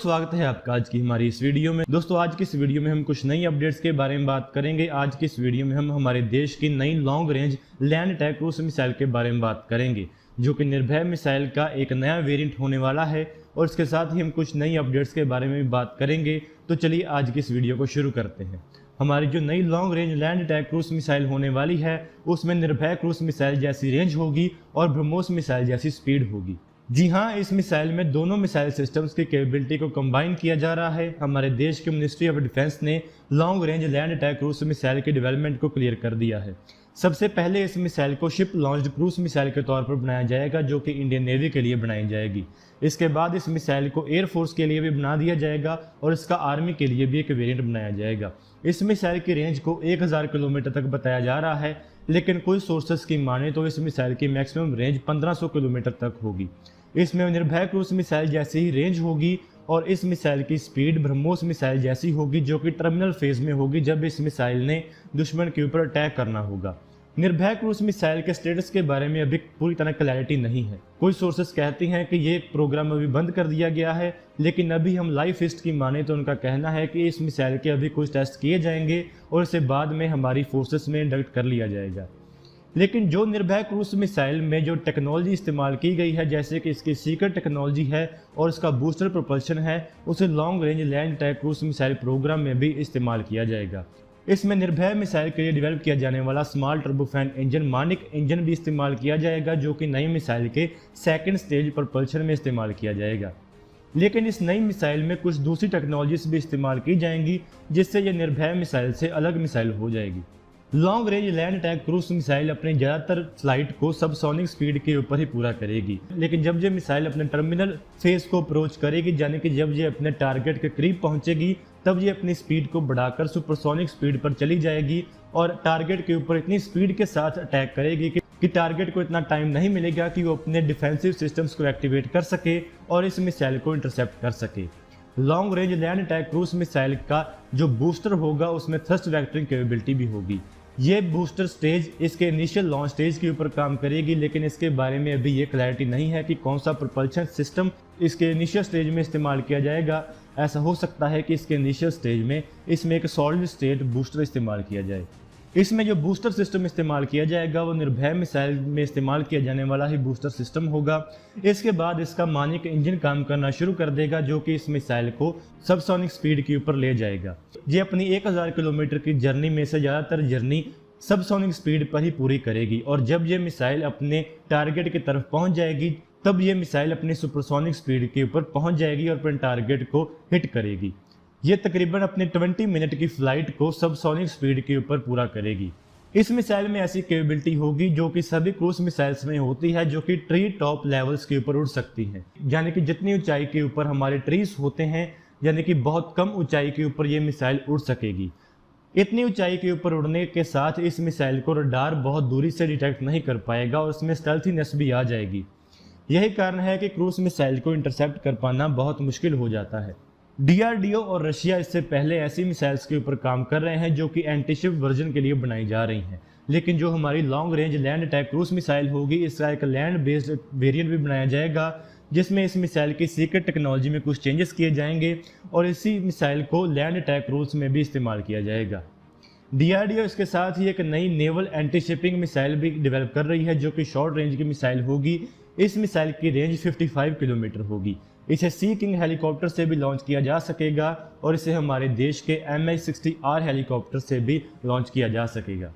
स्वागत है आपका आज की हमारी इस वीडियो में। दोस्तों आज की इस वीडियो में हम कुछ नई अपडेट्स के बारे में बात करेंगे। आज की इस वीडियो में हम हमारे देश की नई long range land attack cruise missile के बारे में बात करेंगे, जो कि निर्भय मिसाइल का एक नया वेरिएंट होने वाला है। और इसके साथ ही हम कुछ नई अपडेट्स के बारे में भी बात करेंगे। तो चलिए आज की इस वीडियो को शुरू करते हैं। हमारी जो नई long range land attack cruise missile होने वाली है उसमें निर्भय क्रूज मिसाइल जैसी रेंज होगी और ब्रह्मोस मिसाइल जैसी स्पीड होगी। जी हाँ, इस मिसाइल में दोनों मिसाइल सिस्टम्स की कैपेबिलिटी को कंबाइन किया जा रहा है। हमारे देश के मिनिस्ट्री ऑफ डिफेंस ने long range land attack cruise missile के डेवलपमेंट को क्लियर कर दिया है। सबसे पहले इस मिसाइल को शिप लॉन्च्ड क्रूज मिसाइल के तौर पर बनाया जाएगा, जो कि इंडियन नेवी के लिए बनाई जाएगी। इसके बाद इस मिसाइल को एयरफोर्स के लिए भी बना दिया जाएगा और इसका आर्मी के लिए भी एक वेरिएंट बनाया जाएगा। इस मिसाइल की रेंज को 1000 किलोमीटर तक बताया जा रहा है, लेकिन कुछ सोर्सेस की माने तो इस मिसाइल की मैक्सिमम रेंज 1500 किलोमीटर तक होगी। इसमें निर्भय क्रूज मिसाइल जैसी ही रेंज होगी और इस मिसाइल की स्पीड ब्रह्मोस मिसाइल जैसी होगी, जो कि टर्मिनल फेज में होगी जब इस मिसाइल ने दुश्मन के ऊपर अटैक करना होगा। निर्भय क्रूज मिसाइल के स्टेटस के बारे में अभी पूरी तरह क्लैरिटी नहीं है। कुछ सोर्सेस कहती हैं कि ये प्रोग्राम अभी बंद कर दिया गया है, लेकिन अभी हम लाइव फिस्ट की माने तो उनका कहना है कि इस मिसाइल के अभी कुछ टेस्ट किए जाएंगे और इसे बाद में हमारी फोर्सेस में इंडक्ट कर लिया जाएगा। लेकिन जो निर्भय क्रूज मिसाइल में जो टेक्नोलॉजी इस्तेमाल की गई है, जैसे कि इसकी सीक्रेट टेक्नोलॉजी है और इसका बूस्टर प्रोपल्शन है, उसे long range land attack cruise missile program में भी इस्तेमाल किया जाएगा। इसमें निर्भय मिसाइल के लिए डेवलप किया जाने वाला small turbofan engine Manik engine भी इस्तेमाल किया जाएगा, जो कि नई मिसाइल के सेकंड स्टेज प्रोपल्शन में इस्तेमाल किया जाएगा। लेकिन इस नई मिसाइल में कुछ दूसरी टेक्नोलॉजीज भी इस्तेमाल की जाएंगी, जिससे यह निर्भय मिसाइल से अलग मिसाइल हो जाएगी। Long range land attack cruise missile अपने ज़्यादातर फ्लाइट को सबसोनिक स्पीड के ऊपर ही पूरा करेगी, लेकिन जब ये मिसाइल अपने टर्मिनल फेज को अप्रोच करेगी, यानी कि जब ये अपने टारगेट के करीब पहुंचेगी, तब ये अपनी स्पीड को बढ़ाकर सुपरसोनिक स्पीड पर चली जाएगी और टारगेट के ऊपर इतनी स्पीड के साथ अटैक करेगी कि टारगेट को इतना टाइम नहीं मिलेगा कि वो अपने डिफेंसिव सिस्टम्स को एक्टिवेट कर सके और इस मिसाइल को इंटरसेप्ट कर सके। Long range land attack cruise missile का जो बूस्टर होगा उसमें थ्रस्ट वेक्टरिंग कैपेबिलिटी भी होगी। ये बूस्टर स्टेज इसके इनिशियल लॉन्च स्टेज के ऊपर काम करेगी, लेकिन इसके बारे में अभी ये क्लैरिटी नहीं है कि कौन सा प्रोपल्शन सिस्टम इसके इनिशियल स्टेज में इस्तेमाल किया जाएगा। ऐसा हो सकता है कि इसके इनिशियल स्टेज में इसमें एक सॉलिड स्टेट बूस्टर इस्तेमाल किया जाए। इसमें जो बूस्टर सिस्टम इस्तेमाल किया जाएगा वो निर्भय मिसाइल में इस्तेमाल किया जाने वाला ही बूस्टर सिस्टम होगा। इसके बाद इसका मानिक इंजन काम करना शुरू कर देगा, जो कि इस मिसाइल को सबसोनिक स्पीड के ऊपर ले जाएगा। ये अपनी 1000 किलोमीटर की जर्नी में से ज़्यादातर जर्नी सबसोनिक स्पीड पर ही पूरी करेगी और जब ये मिसाइल अपने टारगेट की तरफ पहुंच जाएगी, तब ये मिसाइल अपनी सुपरसोनिक स्पीड के ऊपर पहुंच जाएगी और अपने टारगेट को हिट करेगी। ये तकरीबन अपने 20 मिनट की फ्लाइट को सबसोनिक स्पीड के ऊपर पूरा करेगी। इस मिसाइल में ऐसी कैपेबिलिटी होगी जो कि सभी क्रूज मिसाइल्स में होती है, जो कि ट्री टॉप लेवल्स के ऊपर उड़ सकती हैं, यानी कि जितनी ऊंचाई के ऊपर हमारे ट्रीज होते हैं, यानी कि बहुत कम ऊंचाई के ऊपर ये मिसाइल उड़ सकेगी। इतनी ऊंचाई के ऊपर उड़ने के साथ इस मिसाइल को रडार बहुत दूरी से डिटेक्ट नहीं कर पाएगा और इसमें स्टेल्थीनेस भी आ जाएगी। यही कारण है कि क्रूज मिसाइल को इंटरसेप्ट कर पाना बहुत मुश्किल हो जाता है। DRDO और रशिया इससे पहले ऐसी मिसाइल्स के ऊपर काम कर रहे हैं जो कि एंटीशिप वर्जन के लिए बनाई जा रही हैं, लेकिन जो हमारी long range land attack cruise missile होगी, इसका एक लैंड बेस्ड वेरिएंट भी बनाया जाएगा, जिसमें इस मिसाइल की सीक्रेट टेक्नोलॉजी में कुछ चेंजेस किए जाएंगे और इसी मिसाइल को लैंड अटैक क्रूज में भी इस्तेमाल किया जाएगा। DRDO इसके साथ ही एक नई नेवल एंटी शिपिंग मिसाइल भी डेवलप कर रही है, जो कि शॉर्ट रेंज की मिसाइल होगी। इस मिसाइल की रेंज 55 किलोमीटर होगी। इसे सी किंग हेलीकॉप्टर से भी लॉन्च किया जा सकेगा और इसे हमारे देश के MH-60R हेलीकॉप्टर से भी लॉन्च किया जा सकेगा।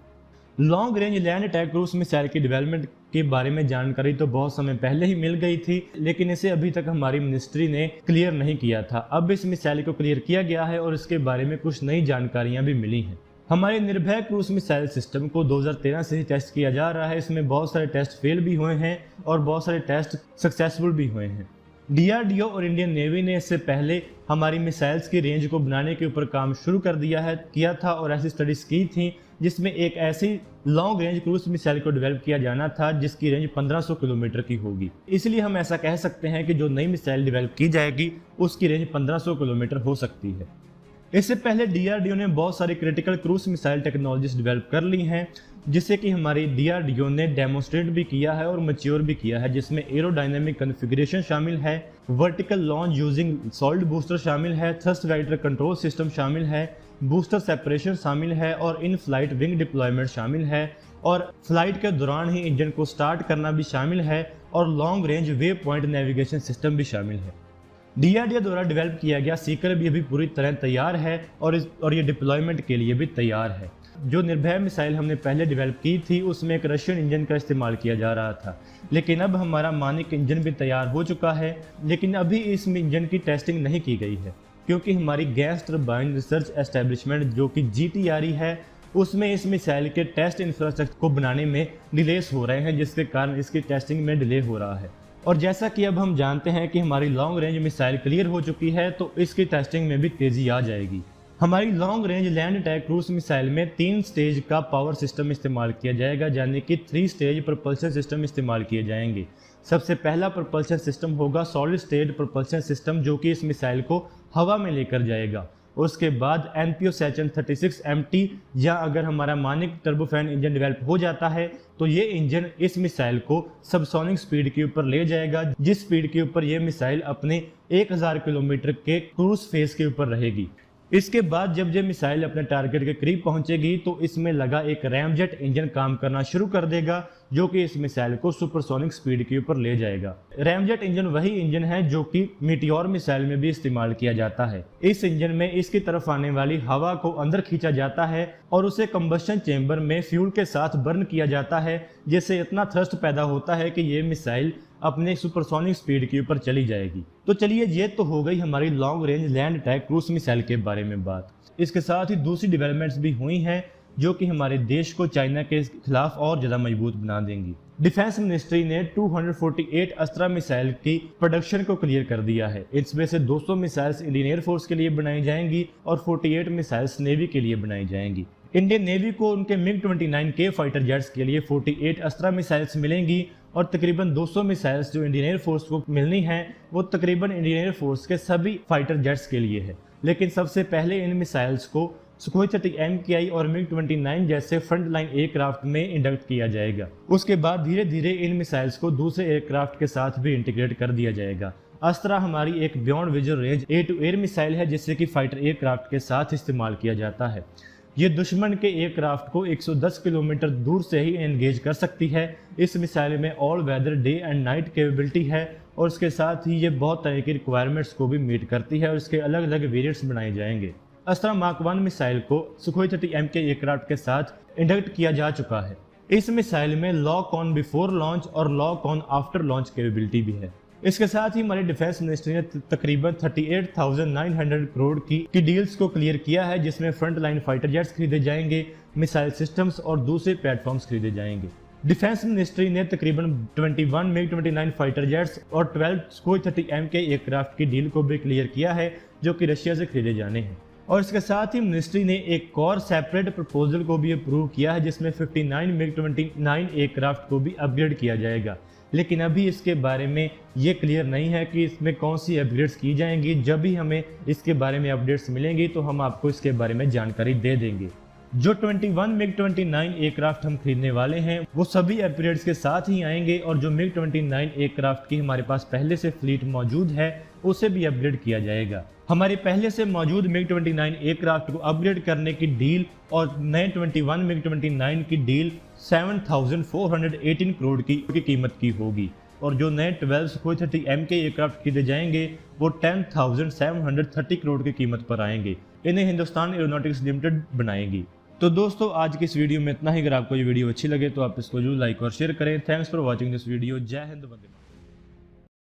Long range land attack cruise missile की डेवलपमेंट के बारे में जानकारी तो बहुत समय पहले ही मिल गई थी, लेकिन इसे अभी तक हमारी मिनिस्ट्री ने क्लियर नहीं किया था। अब इस मिसाइल को क्लियर किया गया है और इसके बारे में कुछ नई जानकारियां भी मिली हैं। हमारे निर्भय क्रूज मिसाइल सिस्टम को 2013 से ही टेस्ट किया जा रहा है। इसमें बहुत सारे टेस्ट फेल भी हुए हैं और बहुत सारे टेस्ट सक्सेसफुल भी हुए हैं। DRDO और इंडियन नेवी ने इससे पहले हमारी मिसाइल्स की रेंज को बनाने के ऊपर काम शुरू कर किया था और ऐसी स्टडीज की थी, जिसमें एक ऐसी लॉन्ग रेंज क्रूज मिसाइल को डेवलप किया जाना था जिसकी रेंज 1500 किलोमीटर की होगी। इसलिए हम ऐसा कह सकते हैं कि जो नई मिसाइल डेवलप की जाएगी उसकी रेंज 1500 किलोमीटर हो सकती है। इससे पहले DRDO ने बहुत सारी critical cruise missile technologies develop कर ली हैं, जिसे कि हमारी DRDO ने डेमोस्ट्रेट भी किया है और मैच्योर भी किया है, जिसमें एरोडायनेमिक कॉन्फ़िगरेशन शामिल है, vertical launch using solid booster शामिल है, थ्रस्ट राइडर कंट्रोल सिस्टम शामिल है, बूस्टर सेपरेशन शामिल है और इन फ्लाइट विंग डिप्लॉयमेंट शामिल है और फ्लाइट के दौरान ही इंजन को स्टार्ट करना भी शामिल है और long range way point navigation system भी शामिल है। DRDO द्वारा डेवलप किया गया सीकर भी अभी पूरी तरह तैयार है और ये डिप्लॉयमेंट के लिए भी तैयार है। जो निर्भय मिसाइल हमने पहले डेवलप की थी उसमें एक रशियन इंजन का इस्तेमाल किया जा रहा था, लेकिन अब हमारा मानिक इंजन भी तैयार हो चुका है, लेकिन अभी इस इंजन की टेस्टिंग नहीं की गई है क्योंकि हमारी गैस टरबाइन रिसर्च एस्टेब्लिशमेंट जो कि GTRE है उसमें इस मिसाइल के टेस्ट इंफ्रास्ट्रक्चर को बनाने में डिलेस हो रहे हैं, जिसके कारण इसकी टेस्टिंग में डिले हो रहा है। और जैसा कि अब हम जानते हैं कि हमारी लॉन्ग रेंज मिसाइल क्लियर हो चुकी है तो इसकी टेस्टिंग में भी तेज़ी आ जाएगी। हमारी long range land attack cruise missile में 3 स्टेज का पावर सिस्टम इस्तेमाल किया जाएगा, यानी कि 3 स्टेज propulsion सिस्टम इस्तेमाल किए जाएंगे। सबसे पहला propulsion सिस्टम होगा सॉलिड स्टेट propulsion सिस्टम जो कि इस मिसाइल को हवा में लेकर जाएगा। उसके बाद NPO Saturn 36MT या अगर हमारा मानिक टर्बोफैन इंजन डेवलप हो जाता है तो ये इंजन इस मिसाइल को सबसोनिक स्पीड के ऊपर ले जाएगा, जिस स्पीड के ऊपर ये मिसाइल अपने 1000 किलोमीटर के क्रूज फेज के ऊपर रहेगी। इसके बाद जब ये मिसाइल अपने टारगेट के करीब पहुंचेगी तो इसमें लगा एक रैमजेट इंजन काम करना शुरू कर देगा जो कि इस मिसाइल को सुपरसोनिक स्पीड के ऊपर ले जाएगा। रैमजेट इंजन वही इंजन है जो कि मीटियोर मिसाइल में भी इस्तेमाल किया जाता है। इस इंजन में इसकी तरफ आने वाली हवा को अंदर खींचा जाता है और उसे कंबशन चेंबर में फ्यूल के साथ बर्न किया जाता है, जिससे इतना थ्रस्ट पैदा होता है कि ये मिसाइल अपने सुपरसोनिक स्पीड के ऊपर चली जाएगी। तो चलिए ये तो हो गई हमारी long range land attack cruise missile के बारे में बात। इसके साथ ही दूसरी डेवलपमेंट्स भी हुई हैं जो कि हमारे देश को चाइना के खिलाफ और ज़्यादा मजबूत बना देंगी। डिफेंस मिनिस्ट्री ने 248 अस्त्रा मिसाइल की प्रोडक्शन को क्लियर कर दिया है। इसमें से 200 मिसाइल्स इंडियन एयरफोर्स के लिए बनाई जाएंगी और 48 मिसाइल्स नेवी के लिए बनाई जाएंगी। इंडियन नेवी को उनके MiG-29K फाइटर जेट्स के लिए 48 अस्त्रा मिसाइल्स मिलेंगी और तकरीबन 200 मिसाइल्स जो इंडियन एयरफोर्स को मिलनी है वो तकरीबन इंडियन एयरफोर्स के सभी फाइटर जेट्स के लिए है। लेकिन सबसे पहले इन मिसाइल्स को सुखोई 30 MKI और MiG-29 जैसे फ्रंट लाइन एयरक्राफ्ट में इंडक्ट किया जाएगा। उसके बाद धीरे धीरे इन मिसाइल्स को दूसरे एयरक्राफ्ट के साथ भी इंटीग्रेट कर दिया जाएगा। अस्त्रा हमारी एक beyond visual range air to air missile है जिससे कि फाइटर एयरक्राफ्ट के साथ इस्तेमाल किया जाता है। ये दुश्मन के एयरक्राफ्ट को 110 किलोमीटर दूर से ही एंगेज कर सकती है। इस मिसाइल में all weather day and night capability है और इसके साथ ही ये बहुत तरह की रिक्वायरमेंट्स को भी मीट करती है और इसके अलग अलग वेरिएंट्स बनाए जाएंगे। अस्त्रा मार्क 1 मिसाइल को सुखोई 30 MK एयरक्राफ्ट के साथ इंडक्ट किया जा चुका है। इस मिसाइल में लॉक ऑन बिफोर लॉन्च और lock on after launch capability भी है। इसके साथ ही हमारे डिफेंस मिनिस्ट्री ने तकरीबन 38,900 करोड़ की डील्स को क्लियर किया है, जिसमें फ्रंट लाइन फाइटर जेट्स खरीदे जाएंगे, मिसाइल सिस्टम्स और दूसरे प्लेटफॉर्म्स खरीदे जाएंगे। डिफेंस मिनिस्ट्री ने तकरीबन 21 MiG-29 फाइटर जेट्स और 12 सुखोई 30 MK एयरक्राफ्ट की डील को भी क्लियर किया है जो कि रशिया से खरीदे जाने हैं। और इसके साथ ही मिनिस्ट्री ने एक और सेपरेट प्रपोजल को भी अप्रूव किया है जिसमें 59 MiG-29 एयरक्राफ्ट को भी अपग्रेड किया जाएगा, लेकिन अभी इसके बारे में ये क्लियर नहीं है कि इसमें कौन सी अपग्रेड्स की जाएंगी। जब भी हमें इसके बारे में अपडेट्स मिलेंगी तो हम आपको इसके बारे में जानकारी दे देंगे। जो 21 MiG-29 एयरक्राफ्ट हम खरीदने वाले हैं वो सभी अपग्रेड्स के साथ ही आएंगे और जो MiG-29 एयरक्राफ्ट की हमारे पास पहले से फ्लीट मौजूद है उसे भी अपग्रेड किया जाएगा। हमारे पहले से मौजूद MiG-29 एयरक्राफ्ट को अपग्रेड करने की डील और नए 21 MiG-29 की डील 7,418 करोड़ की कीमत की होगी और जो नए 12 सुखोई 30 MK एयरक्राफ्ट खरीदे जाएंगे वो 10,730 करोड़ की कीमत पर आएंगे। इन्हें हिंदुस्तान एरोनॉटिक्स लिमिटेड बनाएगी। तो दोस्तों आज की इस वीडियो में इतना ही। अगर आपको ये वीडियो अच्छी लगे तो आप इसको जरूर लाइक और शेयर करें। Thanks for watching this video. जय हिंद, वंदे मातरम।